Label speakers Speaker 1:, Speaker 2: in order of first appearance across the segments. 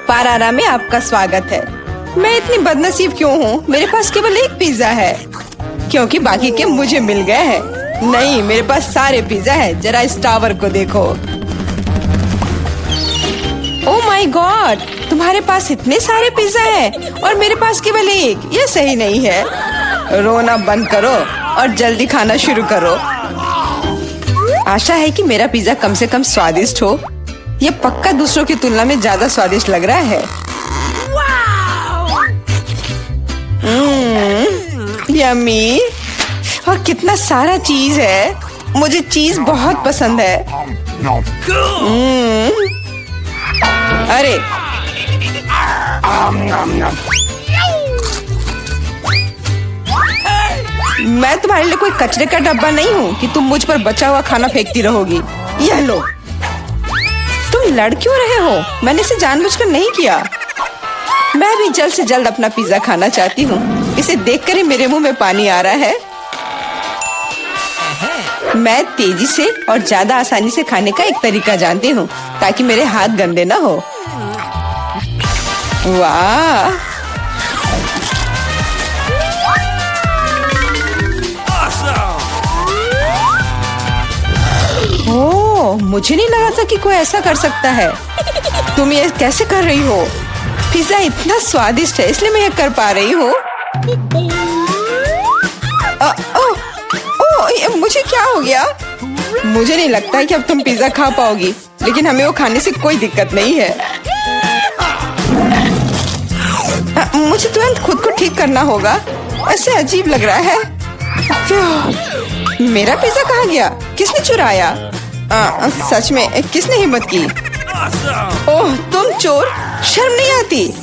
Speaker 1: पारारा में आपका स्वागत है। मैं इतनी बदनसीब क्यों हूँ? मेरे पास केवल एक पिज्जा है क्योंकि बाकी के मुझे मिल गए हैं। नहीं, मेरे पास सारे पिज्जा है। जरा इस टावर को देखो। ओह माय गॉड, तुम्हारे पास इतने सारे पिज्जा हैं और मेरे पास केवल एक। ये सही नहीं है। रोना बंद करो और जल्दी खाना शुरू करो। आशा है कि मेरा पिज्जा कम से कम स्वादिष्ट हो। ये पक्का दूसरों की तुलना में ज्यादा स्वादिष्ट लग रहा है। यम्मी। और कितना सारा चीज है। मुझे चीज बहुत पसंद है। अरे मैं तुम्हारे लिए कोई कचरे का डब्बा नहीं हूँ कि तुम मुझ पर बचा हुआ खाना फेंकती रहोगी। यह लो। तुम लड़ क्यों रहे हो? मैंने इसे जानबूझकर नहीं किया। मैं भी जल्द से जल्द अपना पिज्जा खाना चाहती हूँ। इसे देखकर ही मेरे मुंह में पानी आ रहा है। मैं तेजी से और ज्यादा आसानी से खाने का एक तरीका जानती हूँ ताकि मेरे हाथ गंदे ना हो। वाह, ओह, मुझे नहीं लगा था कि कोई ऐसा कर सकता है। तुम ये कैसे कर रही हो? पिज्जा इतना स्वादिष्ट है इसलिए मैं ये कर पा रही हूँ। मुझे क्या हो गया? मुझे नहीं लगता है कि अब तुम पिज्जा खा पाओगी, लेकिन हमें वो खाने से कोई दिक्कत नहीं है। मुझे तुरंत खुद को ठीक करना होगा। ऐसे अजीब लग रहा है। मेरा पिज्जा कहाँ गया? किसने चुराया? सच में किसने हिम्मत की? ओह, तुम चोर! शर्म नहीं आती?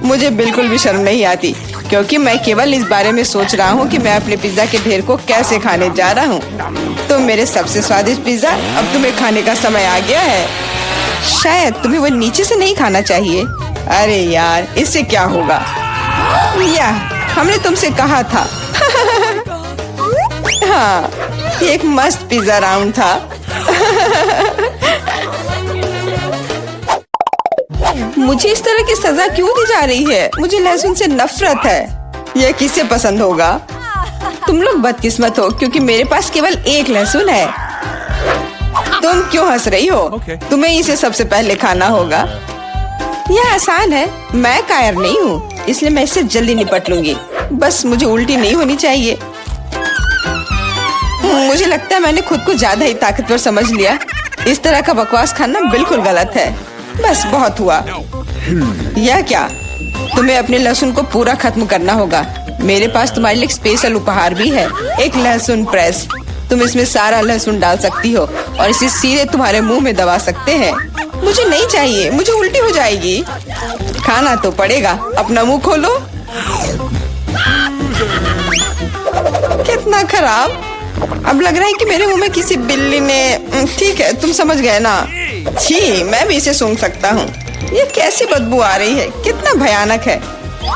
Speaker 1: मुझे बिल्कुल भी शर्म नहीं आती क्योंकि मैं केवल इस बारे में सोच रहा हूँ कि मैं अपने पिज्जा के ढेर को कैसे खाने जा रहा हूँ। तो मेरे सबसे स्वादिष्ट पिज्जा अब तुम्हें खाने का समय आ गया है। शायद तुम्हें वो नीचे से नहीं खाना चाहिए। अरे यार, इससे क्या होगा? या हमने तुमसे कहा था। हाँ, ये एक मस्त पिज्जा राउंड था। मुझे इस तरह की सजा क्यों दी जा रही है? मुझे लहसुन से नफरत है। यह किसे पसंद होगा? तुम लोग बदकिस्मत हो क्योंकि मेरे पास केवल एक लहसुन है। तुम क्यों हंस रही हो? तुम्हें इसे सबसे पहले खाना होगा। यह आसान है। मैं कायर नहीं हूँ इसलिए मैं इससे जल्दी निपट लूंगी। बस मुझे उल्टी नहीं होनी चाहिए। मुझे लगता है मैंने खुद को ज्यादा ही ताकतवर समझ लिया। इस तरह का बकवास खाना बिल्कुल गलत है। बस बहुत हुआ। यह क्या? तुम्हें अपने लहसुन को पूरा खत्म करना होगा। मेरे पास तुम्हारे लिए एक स्पेशल उपहार भी है, एक लहसुन प्रेस। तुम इसमें सारा लहसुन डाल सकती हो और इसे सीधे तुम्हारे मुंह में दबा सकते हैं। मुझे नहीं चाहिए, मुझे उल्टी हो जाएगी। खाना तो पड़ेगा। अपना मुंह खोलो। कितना खराब। अब लग रहा है कि मेरे मुंह में किसी बिल्ली ने। ठीक है, तुम समझ गए ना? छी, मैं भी इसे सूंघ सकता हूँ। ये कैसी बदबू आ रही है? कितना भयानक है।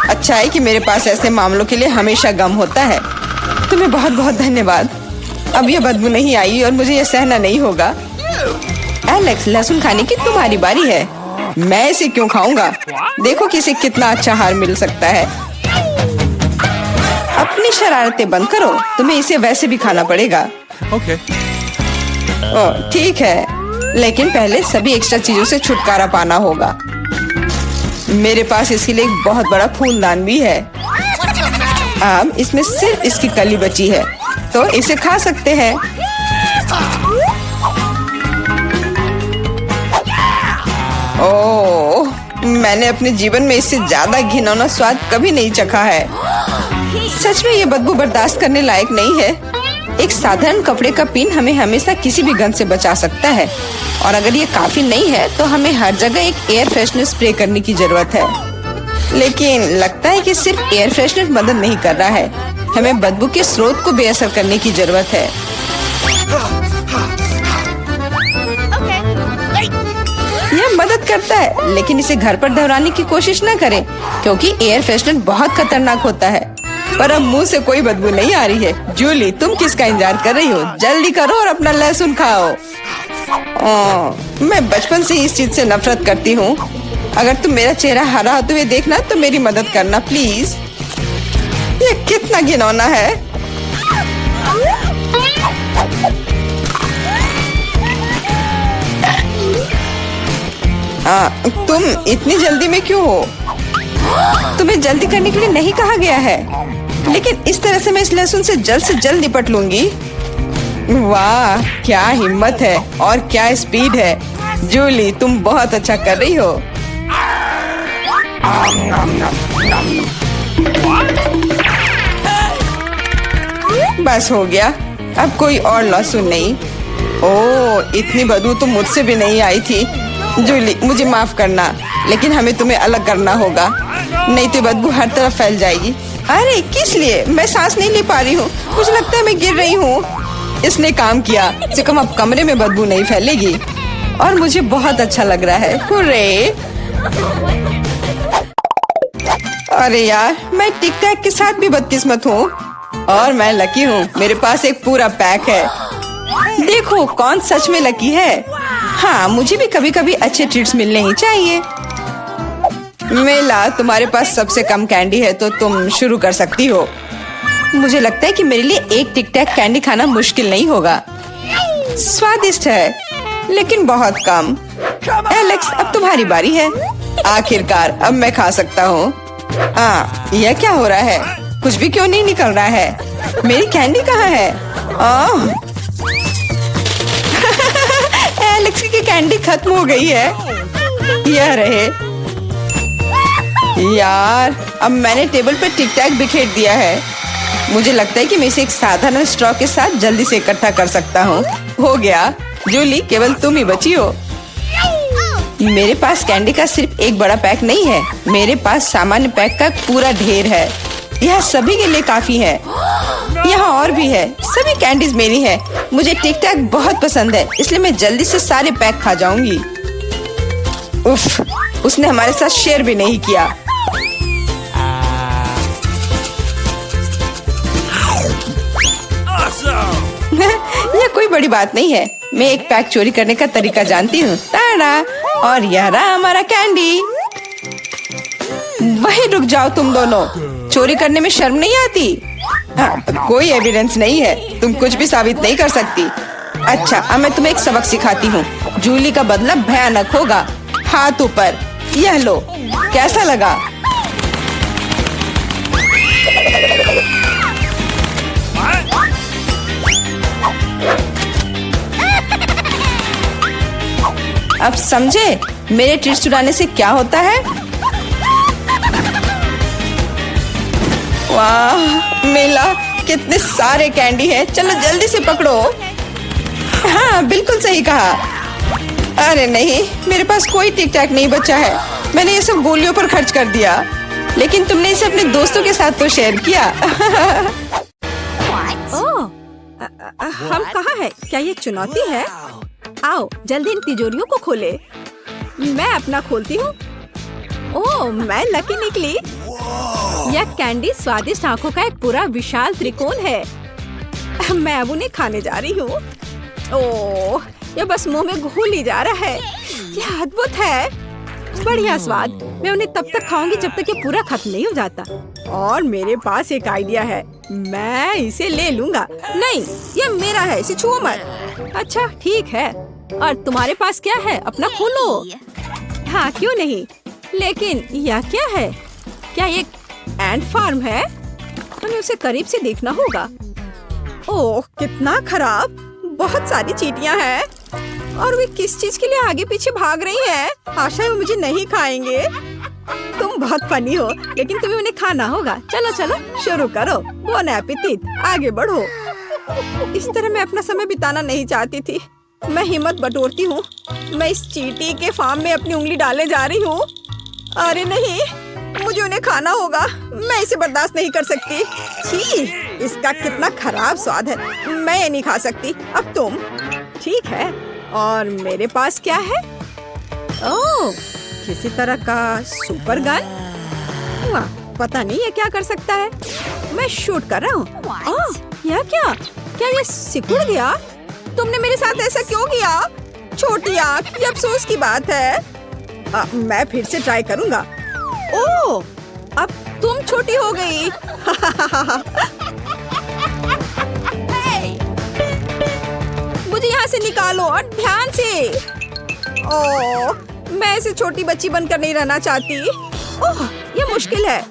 Speaker 1: अच्छा है कि मेरे पास ऐसे मामलों के लिए हमेशा गम होता है। तुम्हें बहुत बहुत धन्यवाद। अब यह बदबू नहीं आई और मुझे यह सहना नहीं होगा। एलेक्स, लहसुन खाने की तुम्हारी बारी है। मैं इसे क्यों खाऊंगा? देखो कि इसे कितना अच्छा आहार मिल सकता है। अपनी शरारतें बंद करो। तुम्हें इसे वैसे भी खाना पड़ेगा।
Speaker 2: ओके।
Speaker 1: ओह, ठीक है, लेकिन पहले सभी एक्स्ट्रा चीजों से छुटकारा पाना होगा। मेरे पास इसके लिए एक बहुत बड़ा फूलदान भी है। अब इसमें सिर्फ इसकी कली बची है, तो इसे खा सकते हैं। ओह, मैंने अपने जीवन में इससे ज्यादा घिनौना स्वाद कभी नहीं चखा है। सच में ये बदबू बर्दाश्त करने लायक नहीं है। एक साधारण कपड़े का पिन हमें हमेशा किसी भी गंध से बचा सकता है, और अगर ये काफी नहीं है तो हमें हर जगह एक एयर फ्रेशनर स्प्रे करने की जरूरत है। लेकिन लगता है कि सिर्फ एयर फ्रेशनर मदद नहीं कर रहा है। हमें बदबू के स्रोत को बेअसर करने की जरूरत है। यह मदद करता है, लेकिन इसे घर पर दोहराने की कोशिश न करें क्योंकि एयर फ्रेशनर बहुत खतरनाक होता है। पर अब मुंह से कोई बदबू नहीं आ रही है। जूली, तुम किसका इंतजार कर रही हो? जल्दी करो और अपना लहसुन खाओ। मैं बचपन से इस चीज से नफरत करती हूँ। अगर तुम मेरा चेहरा हरा होते हुए देखना तो मेरी मदद करना प्लीज। ये कितना घिनौना है। तुम इतनी जल्दी में क्यों हो? तुम्हें जल्दी करने के लिए नहीं कहा गया है, लेकिन इस तरह से मैं इस लहसुन से जल्द निपट लूंगी। वाह, क्या हिम्मत है और क्या स्पीड है। जूली, तुम बहुत अच्छा कर रही हो। बस हो गया, अब कोई और लहसुन नहीं। ओह, इतनी बदबू तो मुझसे भी नहीं आई थी। जूली, मुझे माफ करना, लेकिन हमें तुम्हें अलग करना होगा, नहीं तो बदबू हर तरफ फैल जाएगी। अरे किस लिए? मैं सांस नहीं ले पा रही हूँ, मुझे लगता है मैं गिर रही हूँ। इसने काम किया, से कम अब कमरे में बदबू नहीं फैलेगी और मुझे बहुत अच्छा लग रहा है। हुर्रे! अरे यार, मैं टिक टैक के साथ भी बदकिस्मत हूँ और मैं लकी हूँ, मेरे पास एक पूरा पैक है। देखो कौन सच में लकी है। हाँ, मुझे भी कभी कभी अच्छे ट्रीट्स मिलने ही चाहिए। मेला, तुम्हारे पास सबसे कम कैंडी है तो तुम शुरू कर सकती हो। मुझे लगता है कि मेरे लिए एक टिक टैक कैंडी खाना मुश्किल नहीं होगा। स्वादिष्ट है लेकिन बहुत कम। एलेक्स, अब तुम्हारी बारी है। आखिरकार अब मैं खा सकता हूँ। यह क्या हो रहा है? कुछ भी क्यों नहीं निकल रहा है? मेरी कैंडी कहाँ है? एलेक्स की कैंडी खत्म हो गई है। यह रहे। यार, अब मैंने टेबल पर टिक टैक बिखेर दिया है। मुझे लगता है कि मैं इसे एक साधारण स्ट्रॉ के साथ जल्दी से इकट्ठा कर सकता हूँ। हो गया। जूली, केवल तुम ही बची हो। मेरे पास कैंडी का सिर्फ एक बड़ा पैक नहीं है, मेरे पास सामान्य पैक का पूरा ढेर है। यह सभी के लिए काफी है। यहाँ और भी है। सभी कैंडीज मेरी है। मुझे टिक टैक बहुत पसंद है, इसलिए मैं जल्दी से सारे पैक खा जाऊंगी। उफ, उसने हमारे साथ शेयर भी नहीं किया। यह कोई बड़ी बात नहीं है। मैं एक पैक चोरी करने का तरीका जानती हूँ। ताड़ा! और यह रहा हमारा कैंडी। वहीं रुक जाओ तुम दोनों। चोरी करने में शर्म नहीं आती? कोई एविडेंस नहीं है, तुम कुछ भी साबित नहीं कर सकती। अच्छा, अब मैं तुम्हें एक सबक सिखाती हूँ। जूली का बदला भयानक होगा। हाथ ऊपर। यह लो, कैसा लगा? अब समझे मेरे ट्रीट्स चुराने से क्या होता है? वाह मेला, कितने सारे कैंडी हैं। चलो जल्दी से पकड़ो। हाँ, बिल्कुल सही कहा। अरे नहीं, मेरे पास कोई टिक टैक नहीं बचा है। मैंने ये सब गोलियों पर खर्च कर दिया। लेकिन तुमने इसे अपने दोस्तों के साथ तो शेयर किया।
Speaker 2: हम कहाँ हैं? क्या ये चुनौती है? आओ जल्दी इन तिजोरियों को खोले। मैं अपना खोलती हूँ। ओह, मैं लकी निकली। यह कैंडी स्वादिष्ट आंखों का एक पूरा विशाल त्रिकोण है। मैं अब उन्हें खाने जा रही हूँ। ओह, यह बस मुंह में घुल ही जा रहा है। यह अद्भुत है, बढ़िया स्वाद। मैं उन्हें तब तक खाऊंगी जब तक ये पूरा खत्म नहीं हो जाता। और मेरे पास एक आइडिया है, मैं इसे ले लूंगा। नहीं, यह मेरा है, इसे छुओ मत। अच्छा ठीक है। और तुम्हारे पास क्या है? अपना खोलो। हाँ, क्यों नहीं। लेकिन यह क्या है? क्या ये एंट फार्म है? हमें उसे करीब से देखना होगा। ओह, कितना खराब। बहुत सारी चींटियां हैं और वे किस चीज के लिए आगे पीछे भाग रही हैं? आशा है वो मुझे नहीं खाएंगे। तुम बहुत फनी हो, लेकिन तुम्हें उन्हें खाना होगा। चलो चलो शुरू करो। बोन एपेटिट, आगे बढ़ो। इस तरह मैं अपना समय बिताना नहीं चाहती थी। मैं हिम्मत बटोरती हूँ। मैं इस चींटी के फार्म में अपनी उंगली डालने जा रही हूँ। अरे नहीं, मुझे उन्हें खाना होगा। मैं इसे बर्दाश्त नहीं कर सकती। छी, इसका कितना खराब स्वाद है। मैं ये नहीं खा सकती। अब तुम। ठीक है, और मेरे पास क्या है? ओह, किसी तरह का सुपर गन। वाह, पता नहीं ये क्या कर सकता है। मैं शूट कर रहा हूँ। यह क्या? क्या ये सिकुड़ गया? तुमने मेरे साथ ऐसा क्यों किया? छोटी आँख, ये अफसोस की बात है। मैं फिर से ट्राई करूँगा। ओह, अब तुम छोटी हो गई। मुझे यहाँ से निकालो और ध्यान से। ओह, मैं ऐसे छोटी बच्ची बनकर नहीं रहना चाहती। ओह, ये मुश्किल है,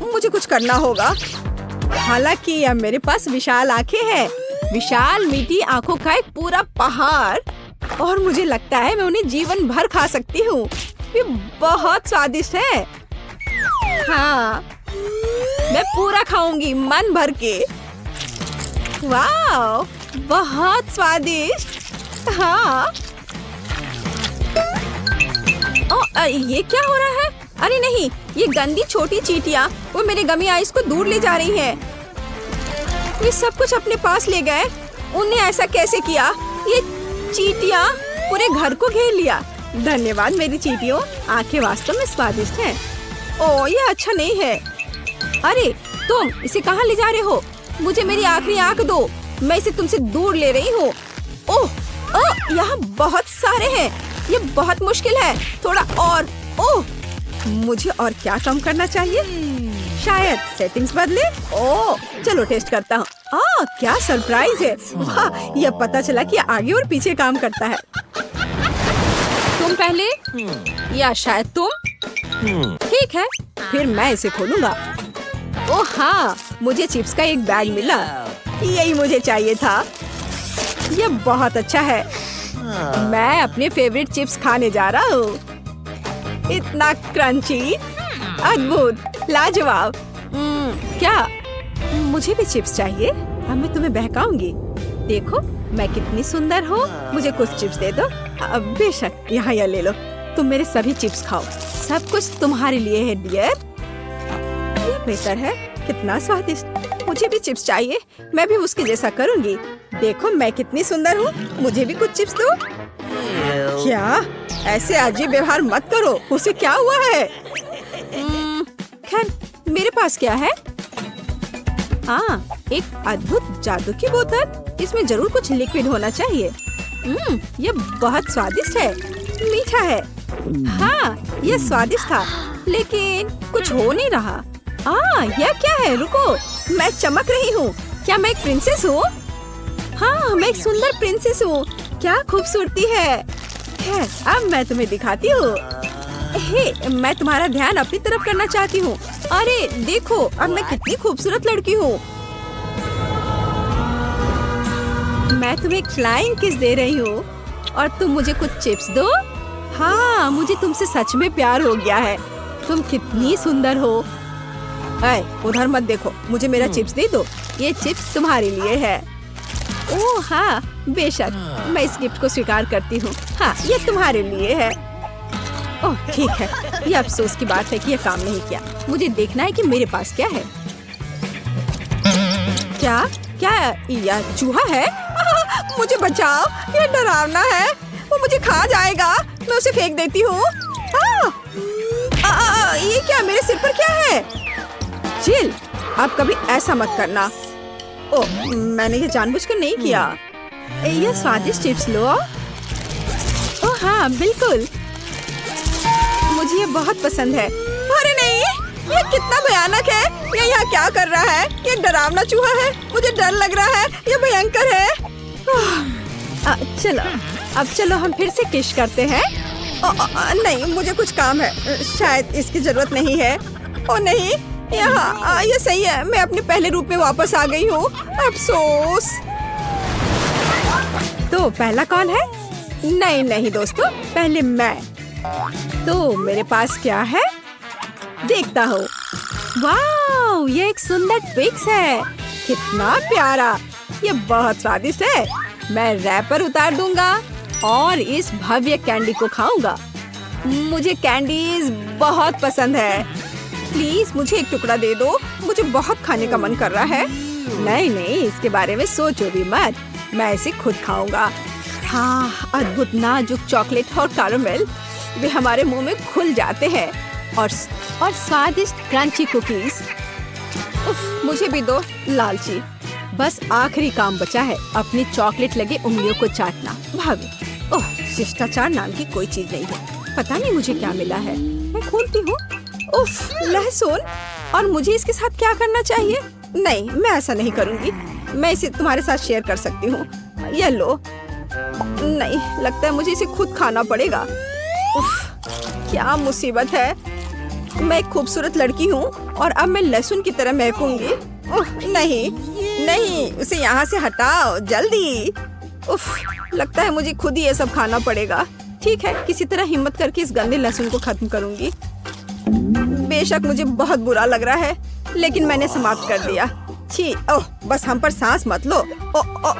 Speaker 2: मुझे कुछ करना होगा। हालांकि अब मेरे पास विशाल आंखें हैं, विशाल मीठी आंखों का एक पूरा पहाड़, और मुझे लगता है मैं उन्हें जीवन भर खा सकती हूँ। ये बहुत स्वादिष्ट है। हाँ, मैं पूरा खाऊंगी मन भर के। वाह, बहुत स्वादिष्ट। हाँ। ये क्या हो रहा है? अरे नहीं, ये गंदी छोटी चींटियाँ वो मेरे गमी आइस को दूर ले जा रही हैं। ये सब कुछ अपने पास ले गए। उन्हें ऐसा कैसे किया? ये चींटियाँ पूरे घर को घेर लिया। धन्यवाद मेरी चींटियों, आंखें वास्तव में स्वादिष्ट हैं। ओह, ये अच्छा नहीं है। अरे तुम इसे कहाँ ले जा रहे हो? मुझे मेरी आखिरी आंख दो, मैं इसे तुमसे दूर ले रही हूँ। ओह, यहाँ बहुत सारे हैं, ये बहुत मुश्किल है। थोड़ा और। ओह, मुझे और क्या कम करना चाहिए? शायद सेटिंग्स बदले। ओह, चलो टेस्ट करता हूँ। क्या सरप्राइज है। वाह, यह पता चला कि आगे और पीछे काम करता है। तुम पहले या शायद तुम? ठीक है, फिर मैं इसे खोलूंगा। ओह हाँ, मुझे चिप्स का एक बैग मिला, यही मुझे चाहिए था। यह बहुत अच्छा है। मैं अपने फेवरेट चिप्स खाने जा रहा हूँ। इतना क्रंची, अद्भुत, लाजवाब। क्या मुझे भी चिप्स चाहिए? अब मैं तुम्हें बहकाऊंगी। देखो मैं कितनी सुंदर हूँ। मुझे कुछ चिप्स दे दो। बेशक, यहाँ यह ले लो। तुम मेरे सभी चिप्स खाओ, सब कुछ तुम्हारे लिए है डियर। ये बेहतर है, कितना स्वादिष्ट। मुझे भी चिप्स चाहिए, मैं भी उसके जैसा करूँगी। देखो मैं कितनी सुंदर हूँ, मुझे भी कुछ चिप्स दो। क्या? ऐसे अजीब व्यवहार मत करो। उसे क्या हुआ है? खैर, मेरे पास क्या है? हाँ, एक अद्भुत जादू की बोतल। इसमें जरूर कुछ लिक्विड होना चाहिए। ये बहुत स्वादिष्ट है, मीठा है। हाँ, ये स्वादिष्ट था, लेकिन कुछ हो नहीं रहा। यह क्या है? रुको, मैं चमक रही हूँ। क्या मैं एक प्रिंसेस हूँ? हाँ, मैं एक सुंदर प्रिंसेस हूँ। क्या खूबसूरती है। खैर, अब मैं तुम्हें दिखाती हूँ। हे, मैं तुम्हारा ध्यान अपनी तरफ करना चाहती हूँ। अरे देखो, अब मैं कितनी खूबसूरत लड़की हूँ। मैं तुम्हें फ्लाइंग किस दे रही हूँ और तुम मुझे कुछ चिप्स दो। हाँ, मुझे तुमसे सच में प्यार हो गया है। तुम कितनी सुंदर हो। उधर मत देखो, मुझे मेरा चिप्स दे दो। ये चिप्स तुम्हारे लिए है। ओह हाँ, बेशक, मैं इस गिफ्ट को स्वीकार करती हूँ। हाँ, ये तुम्हारे लिए है। ओह ठीक है, ये अफसोस की बात है कि ये काम नहीं किया। मुझे देखना है कि मेरे पास क्या है। क्या क्या यह चूहा है? मुझे बचाओ, ये डरावना है, वो मुझे खा जाएगा। मैं उसे फेंक देती हूँ। ये क्या, मेरे सिर पर क्या है? चिल, अब कभी ऐसा मत करना। ओह, मैंने ये जानबूझकर नहीं किया। ये स्वादिष्ट चिप्स लो। ओह हाँ, बिल्कुल, मुझे ये बहुत पसंद है। अरे नहीं, ये कितना भयानक है। ये यहाँ क्या कर रहा है? ये डरावना चूहा है, मुझे डर लग रहा है। ये भयंकर है। चलो, अब चलो हम फिर से किश करते हैं। नहीं, मुझे कुछ काम है, शायद इसकी जरूरत नहीं है। ओ नहीं, यहाँ ये सही है, मैं अपने पहले रूप में वापस आ गई हूँ। अफसोस। तो पहला कौन है? नहीं नहीं दोस्तों, पहले मैं। तो मेरे पास क्या है? देखता हूँ। वाह, ये एक सुंदर ट्विक्स है। कितना प्यारा, ये बहुत स्वादिष्ट है। मैं रैपर उतार दूंगा और इस भव्य कैंडी को खाऊंगा। मुझे कैंडीज बहुत पसंद है। प्लीज मुझे एक टुकड़ा दे दो, मुझे बहुत खाने का मन कर रहा है। नहीं नहीं, इसके बारे में सोचो भी मत, मैं इसे खुद खाऊंगा। हाँ, अद्भुत नाजुक चॉकलेट और कैरामेल, वे हमारे मुंह में घुल जाते हैं। और स्वादिष्ट क्रंची कुकीज। उफ, मुझे भी दो लालची। बस आखिरी काम बचा है, अपनी चॉकलेट लगे उंगलियों को चाटना। भाभी, ओह, शिष्टाचार नाम की कोई चीज नहीं है। पता नहीं मुझे क्या मिला है। मैं खोलती हूँ। उफ, लहसुन। और मुझे इसके साथ क्या करना चाहिए? नहीं, मैं ऐसा नहीं करूँगी। मैं इसे तुम्हारे साथ शेयर कर सकती हूँ। ये लो। नहीं, लगता है मुझे इसे खुद खाना पड़ेगा। उफ, क्या मुसीबत है। मैं एक खूबसूरत लड़की हूँ और अब मैं लहसुन की तरह महकूंगी। नहीं नहीं, उसे यहाँ से हटाओ जल्दी। उफ, लगता है मुझे खुद ही ये सब खाना पड़ेगा। ठीक है, किसी तरह हिम्मत करके इस गंदे लहसुन को खत्म करूंगी। बेशक मुझे बहुत बुरा लग रहा है, लेकिन मैंने समाप्त कर दिया। छी, ओह, बस हम पर सांस मत लो।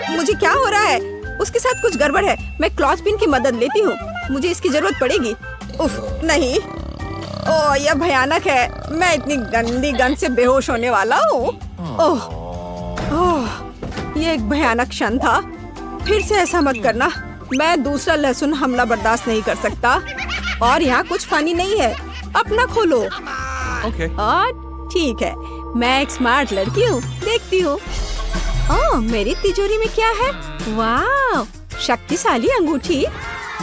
Speaker 2: मुझे क्या हो रहा है? उसके साथ कुछ गड़बड़ है। मैं क्लॉथपिन की मदद लेती हूँ, मुझे इसकी जरूरत पड़ेगी। उफ, नहीं। ओह, यह भयानक है। मैं इतनी गंदी गंध से बेहोश होने वाला हूँ। ओह, ये एक भयानक क्षण था। फिर से ऐसा मत करना। मैं दूसरा लहसुन हमला बर्दाश्त नहीं कर सकता। और यहाँ कुछ फनी नहीं है। अपना खोलो। और ठीक है, मैं एक स्मार्ट लड़की हूँ। देखती हूँ। ओह, मेरी तिजोरी में क्या है? वाह, शक्तिशाली अंगूठी।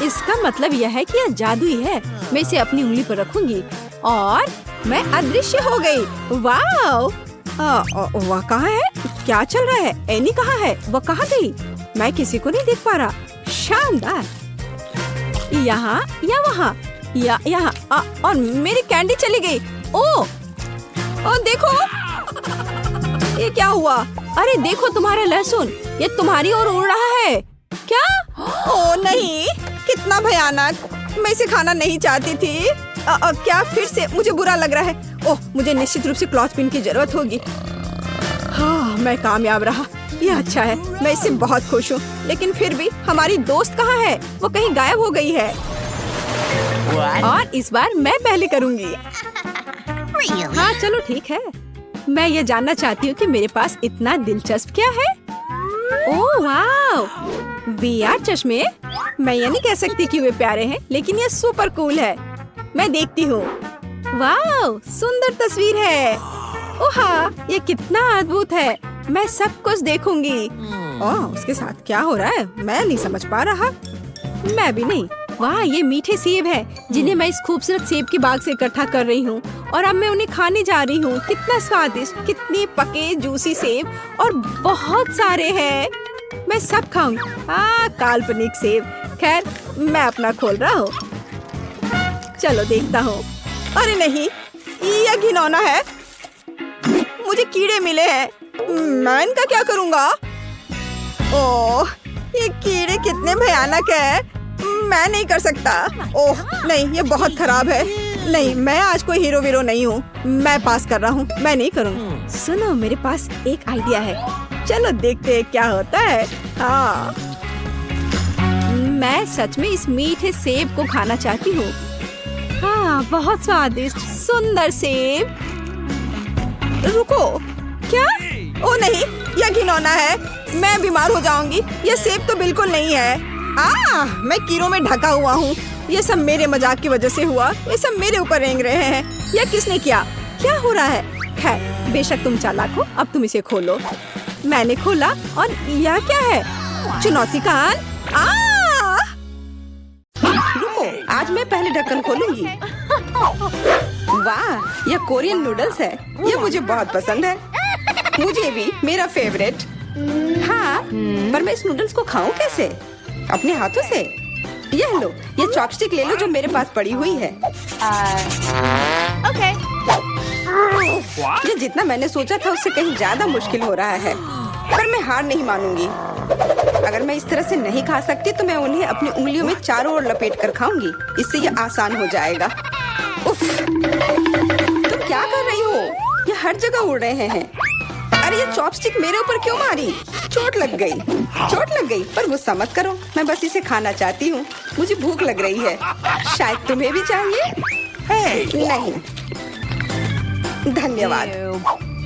Speaker 2: इसका मतलब यह है कि यह जादुई है। मैं इसे अपनी उंगली पर रखूंगी और मैं अदृश्य हो गई। वाह, वह कहाँ है? क्या चल रहा है? एनी कहाँ है? वह कहाँ गई? मैं किसी को नहीं देख पा रहा। शानदार। यहाँ या वहाँ या यहाँ। और मेरी कैंडी चली गई। ओह, देखो, ये क्या हुआ? अरे देखो, तुम्हारा लहसुन ये तुम्हारी ओर उड़ रहा है। क्या? ओह नहीं, कितना भयानक। मैं इसे खाना नहीं चाहती थी। क्या फिर से मुझे बुरा लग रहा है? ओह, मुझे निश्चित रूप से क्लॉथपिन की जरूरत होगी। हाँ, मैं कामयाब रहा। ये अच्छा है, मैं इससे बहुत खुश हूँ। लेकिन फिर भी हमारी दोस्त कहाँ है? वो कहीं गायब हो गई है। और इस बार मैं पहले करूँगी। हाँ चलो ठीक है। मैं ये जानना चाहती हूँ कि मेरे पास इतना दिलचस्प क्या है। ओह वाह, VR चश्मे। मैं ये नहीं कह सकती कि वे प्यारे हैं, लेकिन ये सुपर कूल है। मैं देखती हूँ। वाह, सुंदर तस्वीर है। ओह, ये कितना अद्भुत है। मैं सब कुछ देखूंगी। ओह, उसके साथ क्या हो रहा है? मैं नहीं समझ पा रहा। मैं भी नहीं। वाह, ये मीठे सेब हैं, जिन्हें मैं इस खूबसूरत सेब की बाग से इकट्ठा कर रही हूँ और अब मैं उन्हें खाने जा रही हूँ। कितना स्वादिष्ट, कितने पके जूसी सेब और बहुत सारे हैं। मैं सब खाऊंगी। काल्पनिक सेब। खैर, मैं अपना खोल रहा हूँ। चलो देखता हूँ। अरे नहीं, यह घिनौना है। मुझे कीड़े मिले हैं। मैं इनका क्या करूँगा? ओह, ये कीड़े कितने भयानक है। मैं नहीं कर सकता। ओह नहीं, ये बहुत खराब है। नहीं, मैं आज कोई हीरो वीरो नहीं हूँ। मैं पास कर रहा हूँ। मैं नहीं करूँगी। सुनो, मेरे पास एक आइडिया है। चलो देखते हैं क्या होता है। हाँ, मैं सच में इस मीठे सेब को खाना चाहती हूँ। हाँ, बहुत स्वादिष्ट सुंदर सेब। रुको, क्या? ओ नहीं, यह घिनौना है। मैं बीमार हो जाऊंगी। यह सेब तो बिल्कुल नहीं है। मैं कीड़ों में ढका हुआ हूँ। ये सब मेरे मजाक की वजह से हुआ। ये सब मेरे ऊपर रेंग रहे हैं। यह किसने किया? क्या हो रहा है? खैर, बेशक तुम चालाक हो। अब तुम इसे खोलो। मैंने खोला और यह क्या है? चुनौती का अंत। रुको, आज मैं पहले ढक्कन खोलूंगी। वाह, यह कोरियन नूडल्स है। यह मुझे बहुत पसंद है। मुझे भी, मेरा फेवरेट। हाँ, पर मैं इस नूडल्स को खाऊं कैसे? अपने हाथों से? यह लो, ये चॉपस्टिक ले लो जो मेरे पास पड़ी हुई है।
Speaker 3: ओके।
Speaker 1: ये जितना मैंने सोचा था उससे कहीं ज्यादा मुश्किल हो रहा है, पर मैं हार नहीं मानूंगी। अगर मैं इस तरह से नहीं खा सकती तो मैं उन्हें अपनी उंगलियों में चारों ओर लपेट कर खाऊंगी। इससे ये आसान हो जाएगा। उफ, तुम क्या कर रही हो? ये हर जगह उड़ रहे हैं। अरे ये चॉपस्टिक मेरे ऊपर क्यों मारी? चोट लग गई। पर गुस्सा मत करो, मैं बस इसे खाना चाहती हूँ। मुझे भूख लग रही है। शायद तुम्हें भी चाहिए? नहीं, धन्यवाद।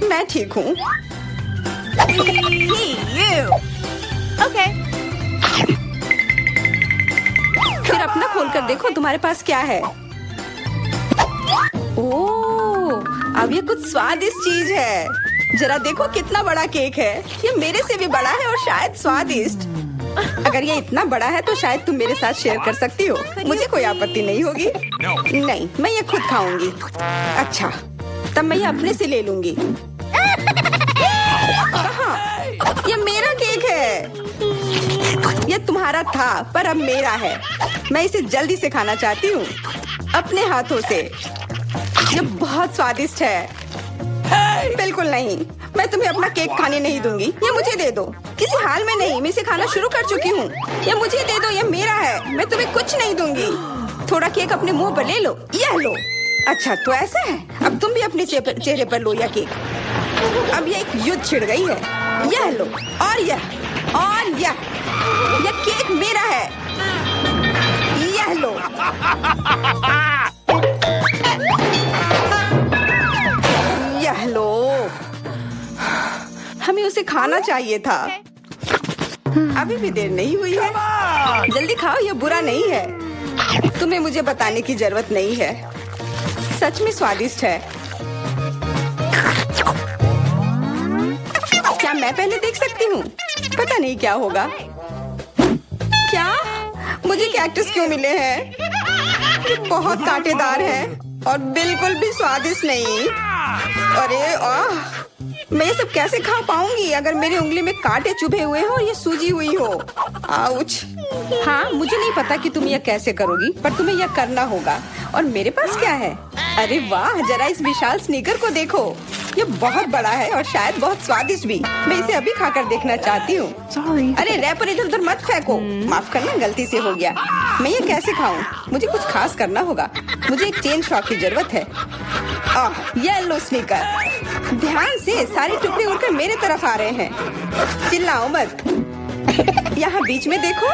Speaker 1: मैं ठीक हूँ।
Speaker 3: ओके।
Speaker 1: फिर अपना खोल कर देखो तुम्हारे पास क्या है। ओह, अब ये कुछ स्वादिष्ट चीज है। जरा देखो कितना बड़ा केक है। ये मेरे से भी बड़ा है और शायद स्वादिष्ट।
Speaker 2: अगर ये इतना बड़ा है तो शायद तुम मेरे साथ शेयर कर सकती हो। मुझे कोई आपत्ति नहीं होगी। नहीं, मैं ये खुद खाऊंगी। अच्छा, तब मैं ये अपने से ले लूंगी। कहाँ? ये मेरा केक है। ये तुम्हारा था पर अब मेरा है। मैं इसे जल्दी से खाना चाहती हूँ, अपने हाथों से। ये बहुत स्वादिष्ट है। बिल्कुल नहीं, मैं तुम्हें अपना केक खाने नहीं दूंगी। ये मुझे दे दो। किसी हाल में नहीं, मैं इसे खाना शुरू कर चुकी हूँ। ये मुझे दे दो, ये मेरा है। मैं तुम्हें कुछ नहीं दूंगी। थोड़ा केक अपने मुंह पर ले लो। यह लो। अच्छा, तो ऐसा है। अब तुम भी अपने चेहरे पर लो यह केक। अब ये एक युद्ध छिड़ गई है। यह लो और यह केक मेरा है। यह लो। यह लो। हमें उसे खाना चाहिए था। अभी भी देर नहीं हुई है। जल्दी खाओ, यह बुरा नहीं है। तुम्हें मुझे बताने की जरूरत नहीं है। सच में स्वादिष्ट है। क्या मैं पहले देख सकती हूँ? पता नहीं क्या होगा। क्या मुझे कैक्टस क्यों मिले हैं? ये बहुत कांटेदार है और बिल्कुल भी स्वादिष्ट नहीं। अरे मैं ये सब कैसे खा पाऊंगी अगर मेरी उंगली में कांटे चुभे हुए हो और ये सूजी हुई हो। आउच। हाँ, मुझे नहीं पता कि तुम यह कैसे करोगी, पर तुम्हें यह करना होगा। और मेरे पास क्या है? अरे वाह, जरा इस विशाल स्नीकर को देखो। ये बहुत बड़ा है और शायद बहुत स्वादिष्ट भी। मैं इसे अभी खाकर देखना चाहती हूँ। अरे रैपर इधर उधर मत फेंको। माफ करना, गलती से हो गया। मैं ये कैसे खाऊं? मुझे कुछ खास करना होगा। मुझे एक चेन शॉक की जरूरत है। ये लो स्नीकर। ध्यान से, सारे टुकड़े उड़कर मेरे तरफ आ रहे हैं। चिल्लाओ मत। यहाँ बीच में देखो,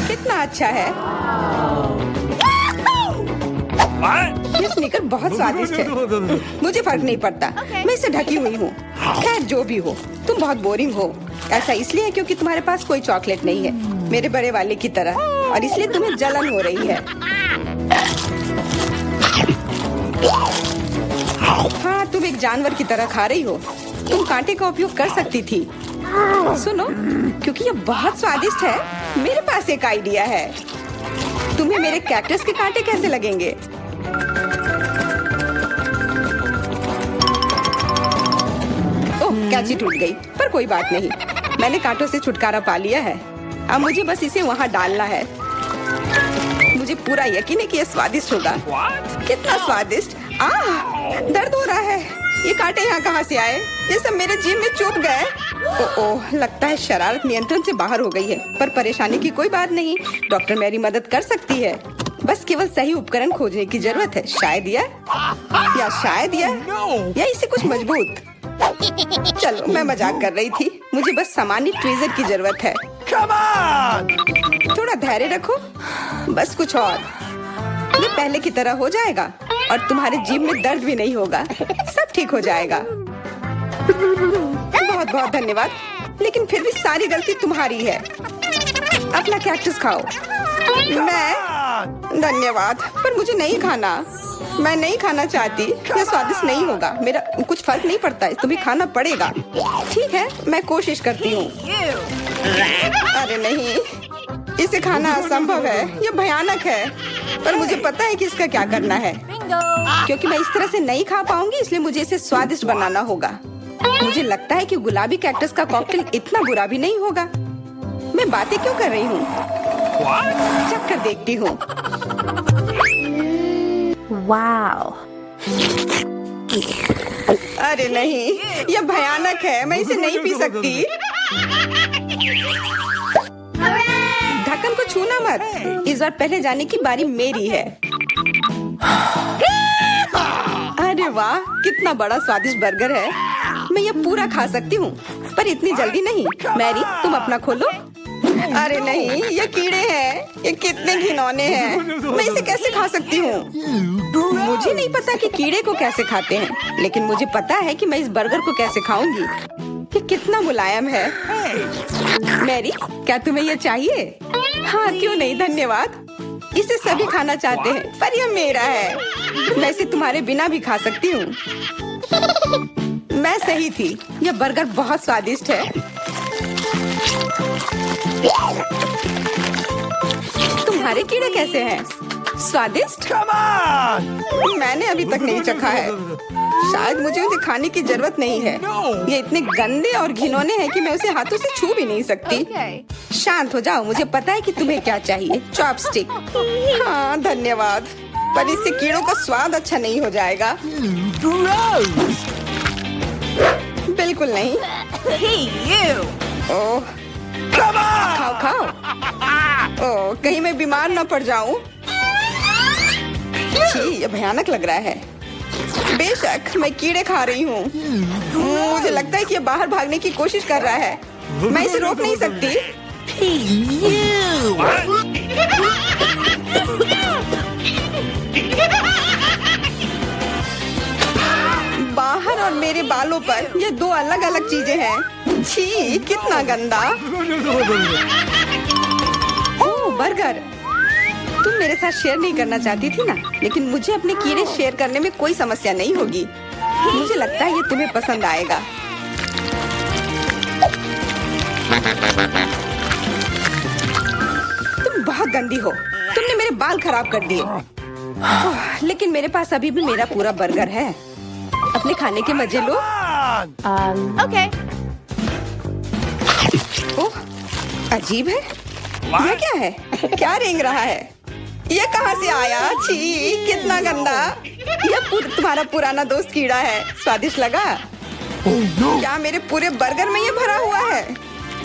Speaker 2: कितना अच्छा है। ये स्नीकर बहुत स्वादिष्ट है। मुझे फर्क नहीं पड़ता, मैं इसे ढकी हुई हूँ। खैर जो भी हो, तुम बहुत बोरिंग हो। ऐसा इसलिए है क्योंकि तुम्हारे पास कोई चॉकलेट नहीं है, मेरे बड़े वाले की तरह, और इसलिए तुम्हें जलन हो रही है। हाँ, तुम एक जानवर की तरह खा रही हो। तुम कांटे का उपयोग कर सकती थी। सुनो, क्योंकि ये बहुत स्वादिष्ट है, मेरे पास एक आइडिया है। तुम्हें मेरे कैक्टस के कांटे कैसे लगेंगे? ओह, कैंची टूट गई, पर कोई बात नहीं। मैंने कांटों से छुटकारा पा लिया है। अब मुझे बस इसे वहाँ डालना है। मुझे पूरा यकीन है कि यह स्वादिष्ट होगा। कितना स्वादिष्ट। दर्द हो रहा है। ये कांटे यहाँ कहाँ से आए? ये सब मेरे जीभ में चुभ गए। ओह, लगता है शरारत नियंत्रण से बाहर हो गई है, पर परेशानी की कोई बात नहीं। डॉक्टर मेरी मदद कर सकती है। बस केवल सही उपकरण खोजने की जरूरत है। शायद या इसे कुछ मजबूत। चलो, मैं मजाक कर रही थी। मुझे बस सामान्य ट्वीजर की जरूरत है। थोड़ा धैर्य रखो, बस कुछ और। ये पहले की तरह हो जाएगा और तुम्हारे जीभ में दर्द भी नहीं होगा। सब ठीक हो जाएगा। बहुत बहुत धन्यवाद, लेकिन फिर भी सारी गलती तुम्हारी है। अपना कैक्टस खाओ। धन्यवाद, पर मुझे नहीं खाना। मैं नहीं खाना चाहती। यह स्वादिष्ट नहीं होगा। मेरा कुछ फर्क नहीं पड़ता है, तुम्हें खाना पड़ेगा। ठीक है, मैं कोशिश करती हूँ। अरे नहीं, इसे खाना असंभव है। यह भयानक है, पर मुझे पता है कि इसका क्या करना है। क्योंकि मैं इस तरह से नहीं खा पाऊंगी, इसलिए मुझे इसे स्वादिष्ट बनाना होगा। मुझे लगता है कि गुलाबी कैक्टस का कॉकटेल इतना बुरा भी नहीं होगा। मैं बातें क्यों कर रही हूँ? चख कर देखती हूँ।
Speaker 3: Wow.
Speaker 2: अरे नहीं, यह भयानक है। मैं इसे नहीं पी सकती। ढक्कन को छूना मत। इस बार पहले जाने की बारी मेरी है। अरे वाह, कितना बड़ा स्वादिष्ट बर्गर है। मैं ये पूरा खा सकती हूँ, पर इतनी जल्दी नहीं। मैरी, तुम अपना खोलो। अरे नहीं, ये कीड़े हैं। ये कितने घिनौने हैं। मैं इसे कैसे खा सकती हूँ? मुझे नहीं पता कि कीड़े को कैसे खाते हैं, लेकिन मुझे पता है कि मैं इस बर्गर को कैसे खाऊंगी। ये कितना मुलायम है। मैरी, क्या तुम्हें ये चाहिए? हाँ, क्यों नहीं, धन्यवाद। इसे सभी खाना चाहते हैं, पर यह मेरा है। मैं इसे तुम्हारे बिना भी खा सकती हूँ। मैं सही थी, यह बर्गर बहुत स्वादिष्ट है। तुम्हारे कीड़े कैसे हैं? स्वादिष्ट? मैंने अभी तक नहीं चखा है। शायद मुझे उसे खाने की जरूरत नहीं है। ये इतने गंदे और घिनौने हैं कि मैं उसे हाथों से छू भी नहीं सकती।
Speaker 3: Okay.
Speaker 2: शांत हो जाओ, मुझे पता है कि तुम्हें क्या चाहिए। चॉपस्टिक। हाँ धन्यवाद, पर इससे कीड़ों का स्वाद अच्छा नहीं हो जाएगा। बिल्कुल नहीं।
Speaker 3: Hey, you!
Speaker 2: ओह, खाओ खाओ। ओह, कहीं मैं बीमार न पड़ जाऊं। छी, ये भयानक लग रहा है। बेशक मैं कीड़े खा रही हूँ। मुझे लगता है कि ये बाहर भागने की कोशिश कर रहा है। मैं इसे रोक नहीं सकती। बाहर और मेरे बालों पर ये दो अलग अलग चीजें हैं। छी, कितना गंदा। ओह, बर्गर। तुम मेरे साथ शेयर नहीं करना चाहती थी ना, लेकिन मुझे अपने कीड़े शेयर करने में कोई समस्या नहीं होगी। मुझे लगता है ये तुम्हें पसंद आएगा। तुम बहुत गंदी हो। तुमने मेरे बाल खराब कर दिए। लेकिन मेरे पास अभी भी मेरा पूरा बर्गर है। अपने खाने के मजे लो।
Speaker 3: Okay.
Speaker 2: ओह, अजीब है। ये क्या है? क्या रेंग रहा है? ये कहाँ से आया? छी, कितना गंदा। ये तुम्हारा पुराना दोस्त कीड़ा है। स्वादिष्ट लगा? क्या मेरे पूरे बर्गर में ये भरा हुआ है?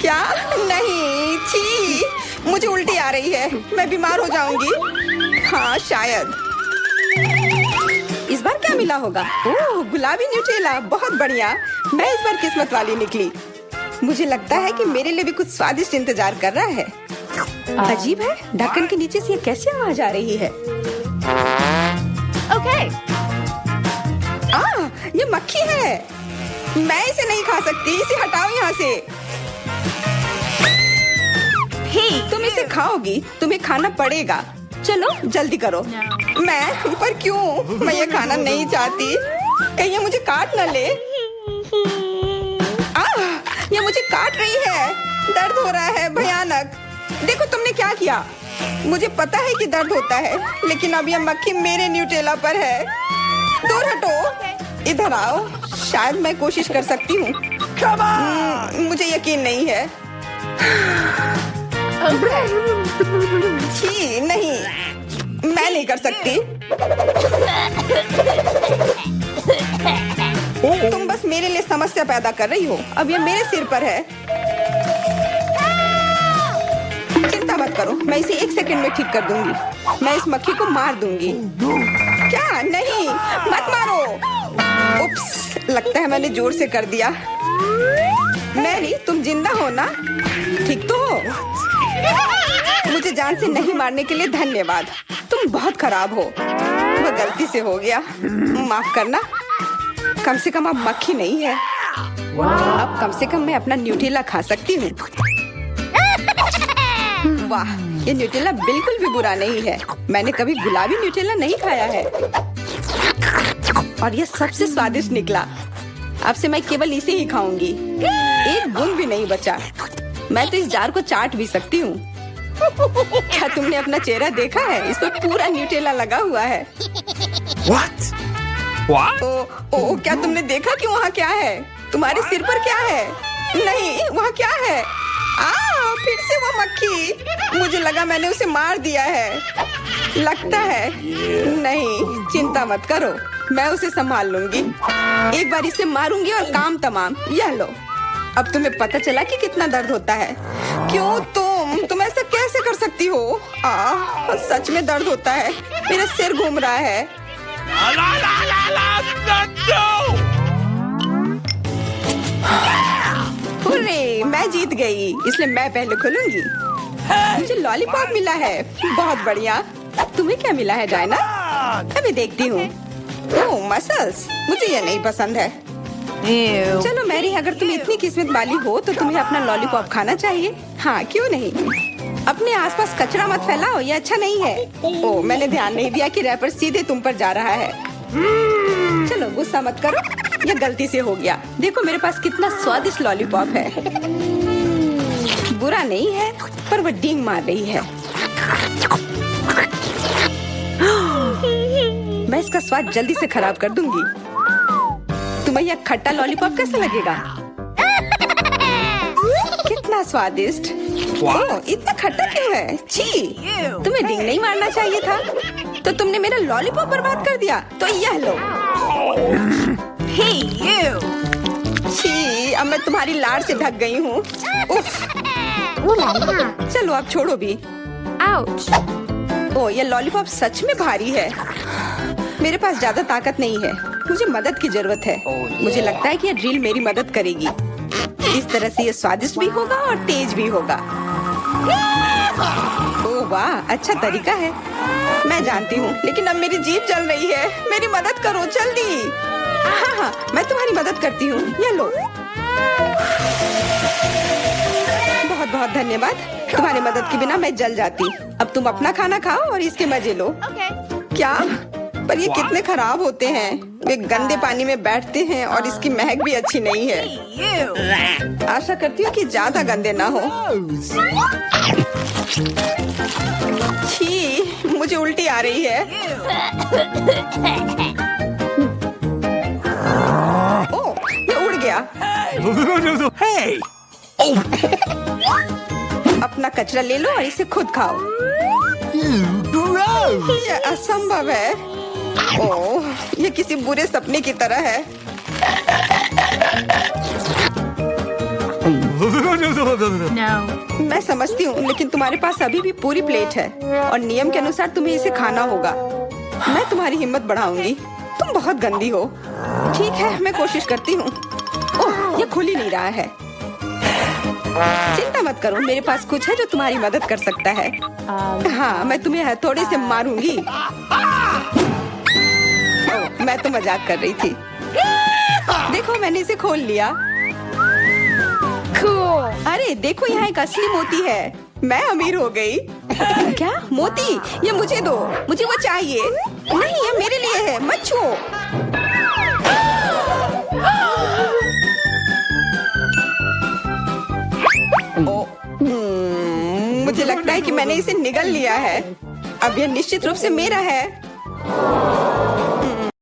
Speaker 2: क्या? नहीं, छी, मुझे उल्टी आ रही है। मैं बीमार हो जाऊंगी। हाँ शायद। इस बार क्या मिला होगा? ओह, गुलाबी न्यूटेला, बहुत बढ़िया। मैं इस बार किस्मत वाली निकली। मुझे लगता है कि मेरे लिए भी कुछ स्वादिष्ट इंतजार कर रहा है। अजीब है, ढक्कन के नीचे से ये कैसी आवाज आ रही है?
Speaker 3: Okay.
Speaker 2: ये मक्खी है। मैं इसे नहीं खा सकती। इसे हटाओ यहाँ से।
Speaker 3: Hey,
Speaker 2: तुम इसे खाओगी, तुम्हें खाना पड़ेगा। चलो जल्दी करो। मैं? पर क्यों? मैं ये खाना नहीं चाहती। कहीं ये मुझे काट न ले। ये मुझे काट रही है। दर्द हो रहा है, भयानक। देखो तुमने क्या किया। मुझे पता है कि दर्द होता है, लेकिन अब ये मक्खी मेरे न्यूटेला पर है। दूर हटो। इधर आओ। शायद मैं कोशिश कर सकती हूँ। मुझे यकीन नहीं है। छी, नहीं, मैं नहीं कर सकती। तुम बस मेरे लिए समस्या पैदा कर रही हो। अब ये मेरे सिर पर है। चिंता मत करो, मैं इसे 1 सेकंड में ठीक कर दूंगी। मैं इस मक्खी को मार दूंगी। क्या? नहीं, मत मारो। उप्स, लगता है मैंने जोर से कर दिया। मैरी, तुम जिंदा हो ना? ठीक तो हो? मुझे जान से नहीं मारने के लिए धन्यवाद। तुम बहुत खराब हो। वो गलती से हो गया, माफ करना। कम से कम अब मक्खी नहीं है। अब कम से कम मैं अपना न्यूटेला खा सकती हूँ। वाह, ये न्यूटेला बिल्कुल भी बुरा नहीं है। मैंने कभी गुलाबी न्यूटेला नहीं खाया है और ये सबसे स्वादिष्ट निकला। अब से मैं केवल इसे ही खाऊंगी। एक बूंद भी नहीं बचा। मैं तो इस जार को चाट भी सकती हूँ। क्या तुमने अपना चेहरा देखा है? इस पर पूरा न्यूटेला लगा हुआ है।
Speaker 4: What? What?
Speaker 2: ओ, क्या तुमने देखा कि वहाँ क्या है? तुम्हारे सिर पर क्या है? नहीं, वहाँ क्या है? फिर से वो मक्खी। मुझे लगा मैंने उसे मार दिया है। लगता है नहीं। चिंता मत करो, मैं उसे संभाल लूंगी। एक बार इसे मारूंगी और काम तमाम। यह लो। अब तुम्हें पता चला कि कितना दर्द होता है। क्यों तुम ऐसा कैसे कर सकती हो? सच में दर्द होता है। मेरा सिर घूम रहा है।
Speaker 4: No!
Speaker 2: हुर्रे, मैं जीत गई, इसलिए मैं पहले खोलूंगी। मुझे लॉलीपॉप मिला है। बहुत बढ़िया। तुम्हें क्या मिला है डायना? अभी देखती हूँ। ओह, मसल्स। मुझे ये नहीं पसंद है।
Speaker 3: Ew.
Speaker 2: चलो मैरी, अगर तुम इतनी किस्मत वाली हो तो तुम्हें अपना लॉलीपॉप खाना चाहिए। हाँ, क्यों नहीं। अपने आसपास कचरा मत फैलाओ, ये अच्छा नहीं है। ओह, मैंने ध्यान नहीं दिया कि रैपर सीधे तुम पर जा रहा है। चलो गुस्सा मत करो, ये गलती से हो गया। देखो मेरे पास कितना स्वादिष्ट लॉलीपॉप है। बुरा नहीं है, पर वो डींग मार रही है। मैं इसका स्वाद जल्दी से खराब कर दूंगी। तुम्हें यह खट्टा लॉलीपॉप कैसा लगेगा? कितना स्वादिष्ट। ओह, इतना खट्टा क्यों है? छी, तुम्हें डींग नहीं मारना चाहिए था। तो तुमने मेरा लॉलीपॉप बर्बाद कर दिया। तो यह लो।
Speaker 3: Hey, you.
Speaker 2: छी, अब मैं तुम्हारी लाड़ से ढक गई हूँ। उफ। चलो अब छोड़ो भी।
Speaker 3: Ouch.
Speaker 2: ओ, ये लॉलीपॉप सच में भारी है। मेरे पास ज्यादा ताकत नहीं है, मुझे मदद की जरूरत है। मुझे लगता है कि ये ड्रिल मेरी मदद करेगी। इस तरह से ये स्वादिष्ट भी होगा और तेज भी होगा। ओह वाह, अच्छा तरीका है। मैं जानती हूँ, लेकिन अब मेरी जीभ जल रही है। मेरी मदद करो जल्दी। हाँ, मैं तुम्हारी मदद करती हूँ। ये लो। बहुत बहुत धन्यवाद। तुम्हारी मदद के बिना मैं जल जाती। अब तुम अपना खाना खाओ और इसके मजे लो।
Speaker 3: Okay.
Speaker 2: क्या? पर ये कितने खराब होते हैं। वे गंदे पानी में बैठते हैं और इसकी महक भी अच्छी नहीं है।
Speaker 3: Hey, you.
Speaker 2: आशा करती हूँ कि ज्यादा गंदे ना हो। छी, मुझे उल्टी आ रही है। ओह, ये उड़ गया।
Speaker 4: Hey!
Speaker 2: अपना कचरा ले लो और इसे खुद खाओ।
Speaker 4: Gross!
Speaker 2: ये असंभव है। ओह, ये किसी बुरे सपने की तरह है।
Speaker 3: No.
Speaker 2: मैं समझती हूँ, लेकिन तुम्हारे पास अभी भी पूरी प्लेट है और नियम के अनुसार तुम्हें इसे खाना होगा। मैं तुम्हारी हिम्मत बढ़ाऊंगी। तुम बहुत गंदी हो। ठीक है, मैं कोशिश करती हूँ। ओह, ये खुल ही नहीं रहा है। चिंता मत करो, मेरे पास कुछ है जो तुम्हारी मदद कर सकता है। हाँ, मैं तुम्हें हथौड़े से मारूंगी। ओह, मैं तो मजाक कर रही थी। देखो, मैंने इसे खोल लिया।
Speaker 3: Cool.
Speaker 2: अरे देखो, यहाँ एक असली मोती है। मैं अमीर हो गई। क्या? मोती? ये मुझे दो, मुझे वो चाहिए। नहीं, ये मेरे लिए है, मत छुओ। मुझे लगता है कि मैंने इसे निगल लिया है। अब यह निश्चित रूप से मेरा है।